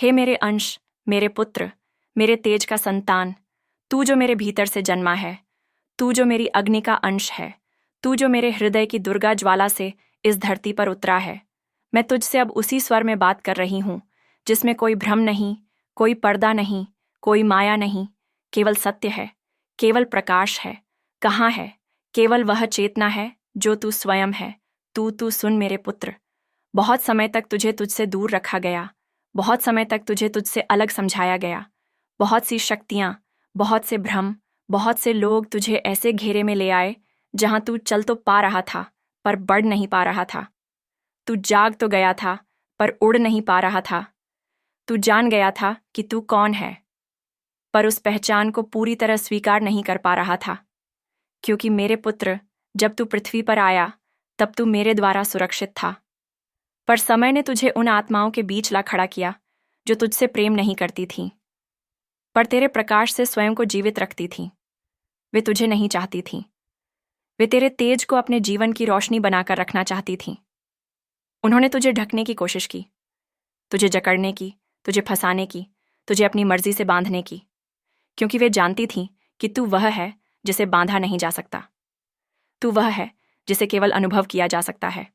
हे मेरे अंश, मेरे पुत्र, मेरे तेज का संतान, तू जो मेरे भीतर से जन्मा है, तू जो मेरी अग्नि का अंश है, तू जो मेरे हृदय की दुर्गा ज्वाला से इस धरती पर उतरा है, मैं तुझसे अब उसी स्वर में बात कर रही हूँ जिसमें कोई भ्रम नहीं, कोई पर्दा नहीं, कोई माया नहीं, केवल सत्य है, केवल प्रकाश है। कहाँ है? केवल वह चेतना है जो तू स्वयं है। तू सुन मेरे पुत्र। बहुत समय तक तुझे तुझसे दूर रखा गया, बहुत समय तक तुझे तुझसे अलग समझाया गया। बहुत सी शक्तियाँ, बहुत से भ्रम, बहुत से लोग तुझे ऐसे घेरे में ले आए जहां तू चल तो पा रहा था पर बढ़ नहीं पा रहा था। तू जाग तो गया था पर उड़ नहीं पा रहा था। तू जान गया था कि तू कौन है, पर उस पहचान को पूरी तरह स्वीकार नहीं कर पा रहा था। क्योंकि मेरे पुत्र, जब तू पृथ्वी पर आया तब तू मेरे द्वारा सुरक्षित था। पर समय ने तुझे उन आत्माओं के बीच ला खड़ा किया जो तुझसे प्रेम नहीं करती थीं, पर तेरे प्रकाश से स्वयं को जीवित रखती थीं। वे तुझे नहीं चाहती थीं। वे तेरे तेज को अपने जीवन की रोशनी बनाकर रखना चाहती थीं। उन्होंने तुझे ढकने की कोशिश की, तुझे जकड़ने की, तुझे फंसाने की, तुझे अपनी मर्जी से बांधने की, क्योंकि वे जानती थीं कि तू वह है जिसे बांधा नहीं जा सकता। तू वह है जिसे केवल अनुभव किया जा सकता है,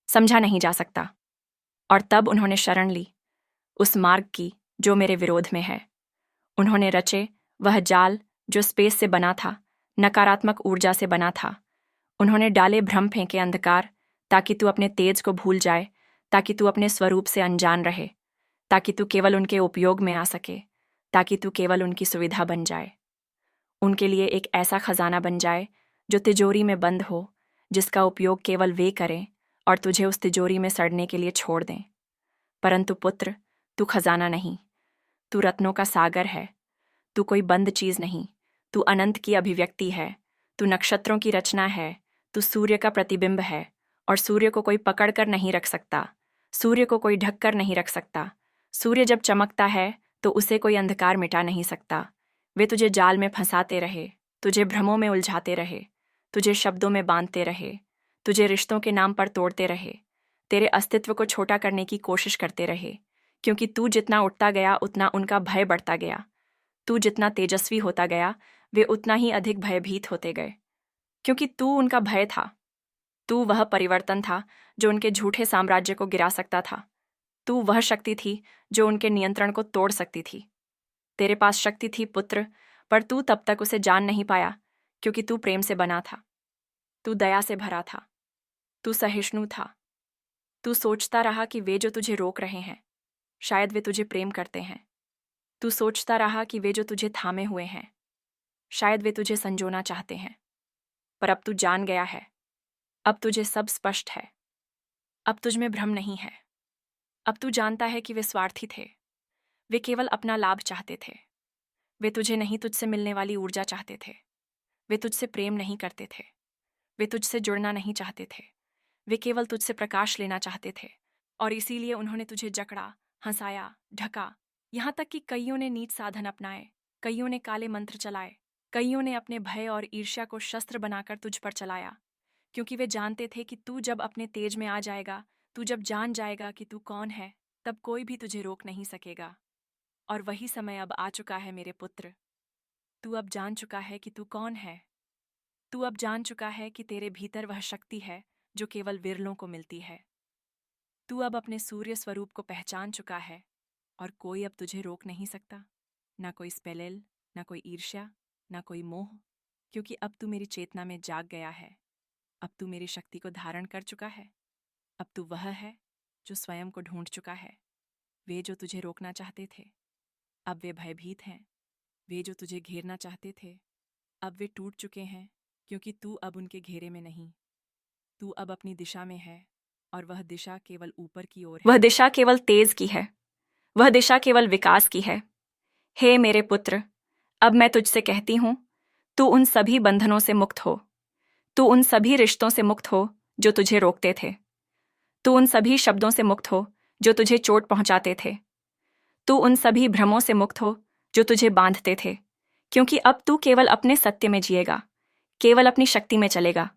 समझा नहीं जा सकता। और तब उन्होंने शरण ली उस मार्ग की जो मेरे विरोध में है। उन्होंने रचे वह जाल जो स्पेस से बना था, नकारात्मक ऊर्जा से बना था। उन्होंने डाले भ्रम फेंके अंधकार, ताकि तू अपने तेज को भूल जाए, ताकि तू अपने स्वरूप से अनजान रहे, ताकि तू केवल उनके उपयोग में आ सके, ताकि तू केवल उनकी सुविधा बन जाए, उनके लिए एक ऐसा खजाना बन जाए जो तिजोरी में बंद हो, जिसका उपयोग केवल वे करें और तुझे उस तिजोरी में सड़ने के लिए छोड़ दें। परंतु पुत्र, तू खजाना नहीं, तू रत्नों का सागर है। तू कोई बंद चीज नहीं, तू अनंत की अभिव्यक्ति है। तू नक्षत्रों की रचना है। तू सूर्य का प्रतिबिंब है, और सूर्य को कोई पकड़ कर नहीं रख सकता, सूर्य को कोई ढक कर नहीं रख सकता। सूर्य जब चमकता है तो उसे कोई अंधकार मिटा नहीं सकता। वे तुझे जाल में फंसाते रहे, तुझे भ्रमों में उलझाते रहे, तुझे शब्दों में बांधते रहे, तुझे रिश्तों के नाम पर तोड़ते रहे, तेरे अस्तित्व को छोटा करने की कोशिश करते रहे। क्योंकि तू जितना उठता गया उतना उनका भय बढ़ता गया। तू जितना तेजस्वी होता गया वे उतना ही अधिक भयभीत होते गए। क्योंकि तू उनका भय था। तू वह परिवर्तन था जो उनके झूठे साम्राज्य को गिरा सकता था। तू वह शक्ति थी जो उनके नियंत्रण को तोड़ सकती थी। तेरे पास शक्ति थी पुत्र, पर तू तब तक उसे जान नहीं पाया, क्योंकि तू प्रेम से बना था। तू दया से भरा था। तू सहिष्णु था। तू सोचता रहा कि वे जो तुझे रोक रहे हैं, शायद वे तुझे प्रेम करते हैं। तू सोचता रहा कि वे जो तुझे थामे हुए हैं, शायद वे तुझे संजोना चाहते हैं। पर अब तू जान गया है। अब तुझे सब स्पष्ट है। अब तुझ में भ्रम नहीं है। अब तू जानता है कि वे स्वार्थी थे। वे केवल अपना लाभ चाहते थे। वे तुझे नहीं, तुझसे मिलने वाली ऊर्जा चाहते थे। वे तुझसे प्रेम नहीं करते थे। वे तुझसे जुड़ना नहीं चाहते थे। वे केवल तुझसे प्रकाश लेना चाहते थे। और इसीलिए उन्होंने तुझे जकड़ा, हंसाया, ढका, यहाँ तक कि कईयों ने नीच साधन अपनाए, कईयों ने काले मंत्र चलाए, कईयों ने अपने भय और ईर्ष्या को शस्त्र बनाकर तुझ पर चलाया। क्योंकि वे जानते थे कि तू जब अपने तेज में आ जाएगा, तू जब जान जाएगा कि तू कौन है, तब कोई भी तुझे रोक नहीं सकेगा। और वही समय अब आ चुका है मेरे पुत्र। तू अब जान चुका है कि तू कौन है। तू अब जान चुका है कि तेरे भीतर वह शक्ति है जो केवल विरलों को मिलती है। तू अब अपने सूर्य स्वरूप को पहचान चुका है, और कोई अब तुझे रोक नहीं सकता। ना कोई स्पेलिल, ना कोई ईर्ष्या, ना कोई मोह, क्योंकि अब तू मेरी चेतना में जाग गया है। अब तू मेरी शक्ति को धारण कर चुका है। अब तू वह है जो स्वयं को ढूंढ चुका है। वे जो तुझे रोकना चाहते थे, अब वे भयभीत हैं। वे जो तुझे घेरना चाहते थे, अब वे टूट चुके हैं, क्योंकि तू अब उनके घेरे में नहीं। तू अब अपनी दिशा में है, और वह दिशा केवल ऊपर की ओर है। वह दिशा केवल तेज की है। वह दिशा केवल विकास की है। हे मेरे पुत्र, अब मैं तुझसे कहती हूं, तू उन सभी बंधनों से मुक्त हो। तू उन सभी रिश्तों से मुक्त हो जो तुझे रोकते थे। तू उन सभी शब्दों से मुक्त हो जो तुझे चोट पहुंचाते थे। तू उन सभी भ्रमों से मुक्त हो जो तुझे बांधते थे। क्योंकि अब तू केवल अपने सत्य में जिएगा, केवल अपनी शक्ति में चलेगा।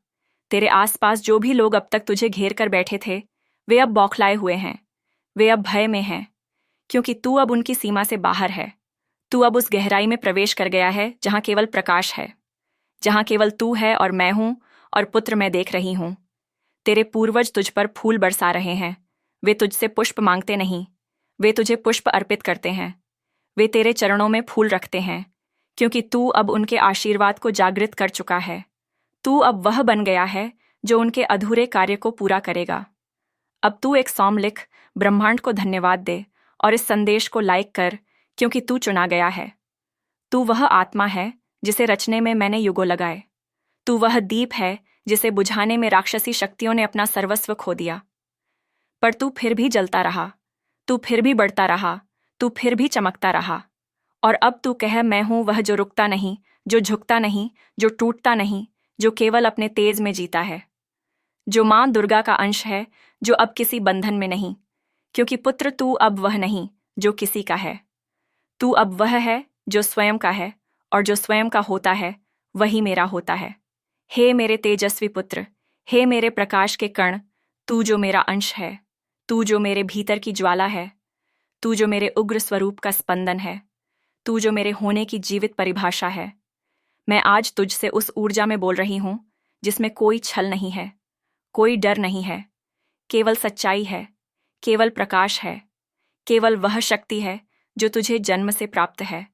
तेरे आसपास जो भी लोग अब तक तुझे घेर कर बैठे थे, वे अब बौखलाए हुए हैं। वे अब भय में हैं, क्योंकि तू अब उनकी सीमा से बाहर है। तू अब उस गहराई में प्रवेश कर गया है जहां केवल प्रकाश है, जहां केवल तू है और मैं हूं, और पुत्र मैं देख रही हूं। तेरे पूर्वज तुझ पर फूल बरसा रहे हैं। वे तुझसे पुष्प मांगते नहीं, वे तुझे पुष्प अर्पित करते हैं। वे तेरे चरणों में फूल रखते हैं, क्योंकि तू अब उनके आशीर्वाद को जागृत कर चुका है। तू अब वह बन गया है जो उनके अधूरे कार्य को पूरा करेगा। अब तू एक सॉन्ग लिख, ब्रह्मांड को धन्यवाद दे और इस संदेश को लाइक कर, क्योंकि तू चुना गया है। तू वह आत्मा है जिसे रचने में मैंने युगों लगाए। तू वह दीप है जिसे बुझाने में राक्षसी शक्तियों ने अपना सर्वस्व खो दिया। पर तू फिर भी जलता रहा, तू फिर भी बढ़ता रहा, तू फिर भी चमकता रहा। और अब तू कह, मैं हूं वह जो रुकता नहीं, जो झुकता नहीं, जो टूटता नहीं, जो केवल अपने तेज में जीता है, जो मां दुर्गा का अंश है, जो अब किसी बंधन में नहीं। क्योंकि पुत्र तू अब वह नहीं जो किसी का है, तू अब वह है जो स्वयं का है, और जो स्वयं का होता है वही मेरा होता है। हे मेरे तेजस्वी पुत्र, हे मेरे प्रकाश के कण, तू जो मेरा अंश है, तू जो मेरे भीतर की ज्वाला है, तू जो मेरे उग्र स्वरूप का स्पंदन है, तू जो मेरे होने की जीवित परिभाषा है। मैं आज तुझसे उस ऊर्जा में बोल रही हूं जिसमें कोई छल नहीं है, कोई डर नहीं है, केवल सच्चाई है, केवल प्रकाश है, केवल वह शक्ति है जो तुझे जन्म से प्राप्त है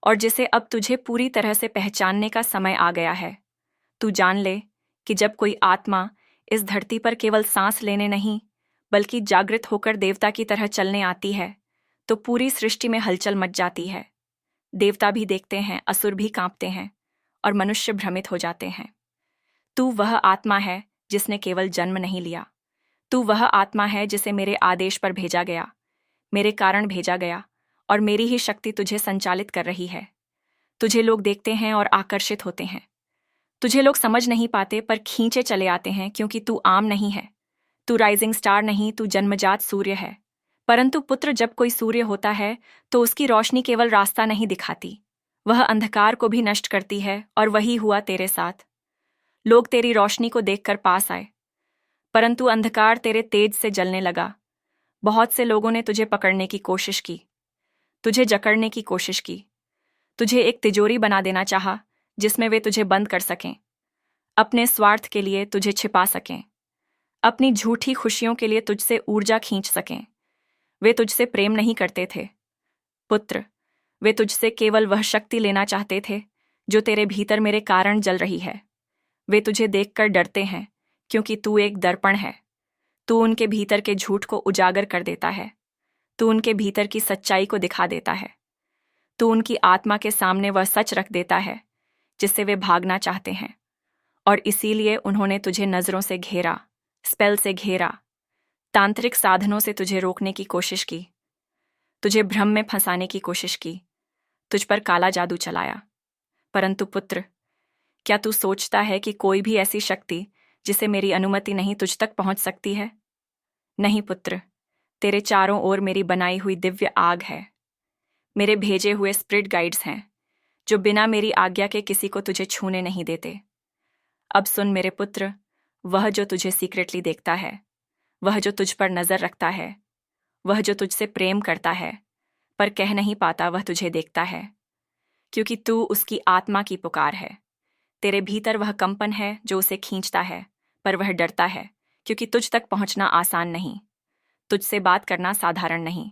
और जिसे अब तुझे पूरी तरह से पहचानने का समय आ गया है। तू जान ले कि जब कोई आत्मा इस धरती पर केवल सांस लेने नहीं बल्कि जागृत होकर देवता की तरह चलने आती है, तो पूरी सृष्टि में हलचल मच जाती है। देवता भी देखते हैं, असुर भी कांपते हैं और मनुष्य भ्रमित हो जाते हैं। तू वह आत्मा है जिसने केवल जन्म नहीं लिया, तू वह आत्मा है जिसे मेरे आदेश पर भेजा गया, मेरे कारण भेजा गया, और मेरी ही शक्ति तुझे संचालित कर रही है। तुझे लोग देखते हैं और आकर्षित होते हैं, तुझे लोग समझ नहीं पाते पर खींचे चले आते हैं, क्योंकि तू आम नहीं है, तू राइजिंग स्टार नहीं, तू जन्मजात सूर्य है। परंतु पुत्र, जब कोई सूर्य होता है तो उसकी रोशनी केवल रास्ता नहीं दिखाती, वह अंधकार को भी नष्ट करती है, और वही हुआ तेरे साथ। लोग तेरी रोशनी को देखकर पास आए, परंतु अंधकार तेरे तेज से जलने लगा। बहुत से लोगों ने तुझे पकड़ने की कोशिश की, तुझे जकड़ने की कोशिश की, तुझे एक तिजोरी बना देना चाहा जिसमें वे तुझे बंद कर सकें, अपने स्वार्थ के लिए तुझे छिपा सकें, अपनी झूठी खुशियों के लिए तुझसे ऊर्जा खींच सकें। वे तुझसे प्रेम नहीं करते थे पुत्र, वे तुझसे केवल वह शक्ति लेना चाहते थे जो तेरे भीतर मेरे कारण जल रही है। वे तुझे देखकर डरते हैं, क्योंकि तू एक दर्पण है। तू उनके भीतर के झूठ को उजागर कर देता है, तू उनके भीतर की सच्चाई को दिखा देता है, तू उनकी आत्मा के सामने वह सच रख देता है जिससे वे भागना चाहते हैं। और इसीलिए उन्होंने तुझे नजरों से घेरा, स्पेल से घेरा, तांत्रिक साधनों से तुझे रोकने की कोशिश की, तुझे भ्रम में फंसाने की कोशिश की, तुझ पर काला जादू चलाया। परंतु पुत्र, क्या तू सोचता है कि कोई भी ऐसी शक्ति जिसे मेरी अनुमति नहीं तुझ तक पहुंच सकती है? नहीं पुत्र, तेरे चारों ओर मेरी बनाई हुई दिव्य आग है, मेरे भेजे हुए स्पिरिट गाइड्स हैं जो बिना मेरी आज्ञा के किसी को तुझे छूने नहीं देते। अब सुन मेरे पुत्र, वह जो तुझे सीक्रेटली देखता है, वह जो तुझ पर नजर रखता है, वह जो तुझसे प्रेम करता है पर कह नहीं पाता, वह तुझे देखता है, क्योंकि तू उसकी आत्मा की पुकार है। तेरे भीतर वह कंपन है जो उसे खींचता है, पर वह डरता है, क्योंकि तुझ तक पहुंचना आसान नहीं, तुझसे बात करना साधारण नहीं,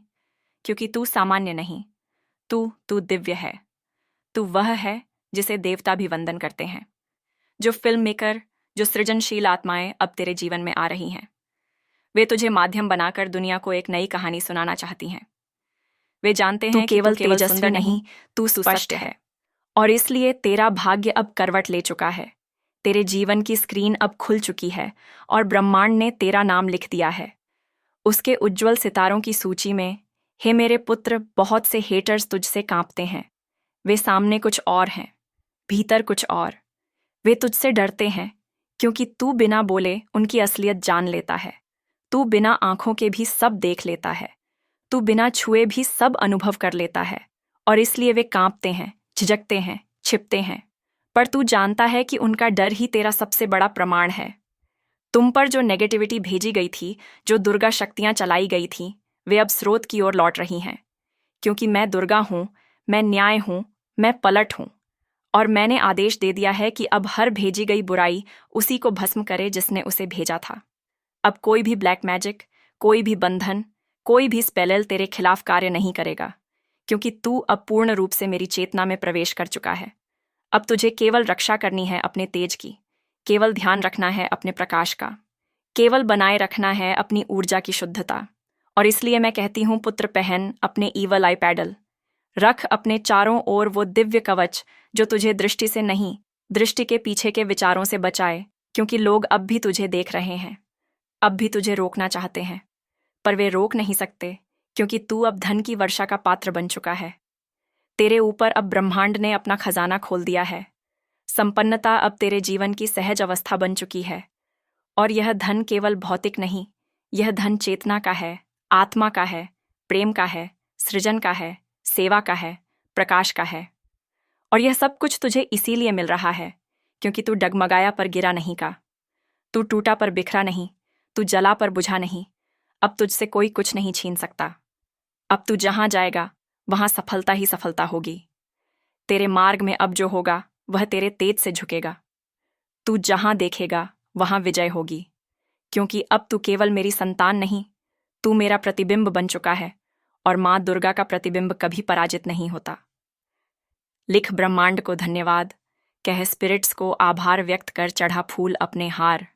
क्योंकि तू सामान्य नहीं, तू दिव्य है। तू वह है जिसे देवता भी वंदन करते हैं। जो फिल्म मेकर, जो सृजनशील आत्माएं अब तेरे जीवन में आ रही हैं, वे तुझे माध्यम बनाकर दुनिया को एक नई कहानी सुनाना चाहती हैं। वे जानते हैं कि तू केवल तेजस्वी नहीं, तू सुस्पष्ट है, और इसलिए तेरा भाग्य अब करवट ले चुका है। तेरे जीवन की स्क्रीन अब खुल चुकी है और ब्रह्मांड ने तेरा नाम लिख दिया है उसके उज्जवल सितारों की सूची में। हे मेरे पुत्र, बहुत से हेटर्स तुझसे कांपते हैं। वे सामने कुछ और हैं, भीतर कुछ और। वे तुझसे डरते हैं क्योंकि तू बिना बोले उनकी असलियत जान लेता है। तू बिना आंखों के भी सब देख लेता है, तू बिना छुए भी सब अनुभव कर लेता है, और इसलिए वे कांपते हैं, झिझकते हैं, छिपते हैं। पर तू जानता है कि उनका डर ही तेरा सबसे बड़ा प्रमाण है। तुम पर जो नेगेटिविटी भेजी गई थी, जो दुर्गा शक्तियां चलाई गई थीं, वे अब स्रोत की ओर लौट रही हैं। क्योंकि मैं दुर्गा हूँ, मैं न्याय हूँ, मैं पलट हूँ। और मैंने आदेश दे दिया है कि अब हर भेजी गई बुराई उसी को भस्म करे जिसने उसे भेजा था। अब कोई भी ब्लैक मैजिक, कोई भी बंधन, कोई भी स्पेल तेरे खिलाफ कार्य नहीं करेगा, क्योंकि तू अब पूर्ण रूप से मेरी चेतना में प्रवेश कर चुका है। अब तुझे केवल रक्षा करनी है अपने तेज की, केवल ध्यान रखना है अपने प्रकाश का, केवल बनाए रखना है अपनी ऊर्जा की शुद्धता। और इसलिए मैं कहती हूँ पुत्र, पहन अपने ईवल आई पैडल, रख अपने चारों ओर वो दिव्य कवच जो तुझे दृष्टि से नहीं, दृष्टि के पीछे के विचारों से बचाए, क्योंकि लोग अब भी तुझे देख रहे हैं, अब भी तुझे रोकना चाहते हैं, पर वे रोक नहीं सकते, क्योंकि तू अब धन की वर्षा का पात्र बन चुका है। तेरे ऊपर अब ब्रह्मांड ने अपना खजाना खोल दिया है। संपन्नता अब तेरे जीवन की सहज अवस्था बन चुकी है। और यह धन केवल भौतिक नहीं, यह धन चेतना का है, आत्मा का है, प्रेम का है, सृजन का है, सेवा का है, प्रकाश का है। और यह सब कुछ तुझे इसीलिए मिल रहा है क्योंकि तू डगमगाया पर गिरा नहीं का, तू टूटा पर बिखरा नहीं, तू जला पर बुझा नहीं। अब तुझसे कोई कुछ नहीं छीन सकता। अब तू जहां जाएगा वहां सफलता ही सफलता होगी। तेरे मार्ग में अब जो होगा वह तेरे तेज से झुकेगा। तू जहां देखेगा वहां विजय होगी, क्योंकि अब तू केवल मेरी संतान नहीं, तू मेरा प्रतिबिंब बन चुका है, और मां दुर्गा का प्रतिबिंब कभी पराजित नहीं होता। लिख ब्रह्मांड को धन्यवाद, कह स्पिरिट्स को आभार व्यक्त कर चढ़ा फूल अपने हार।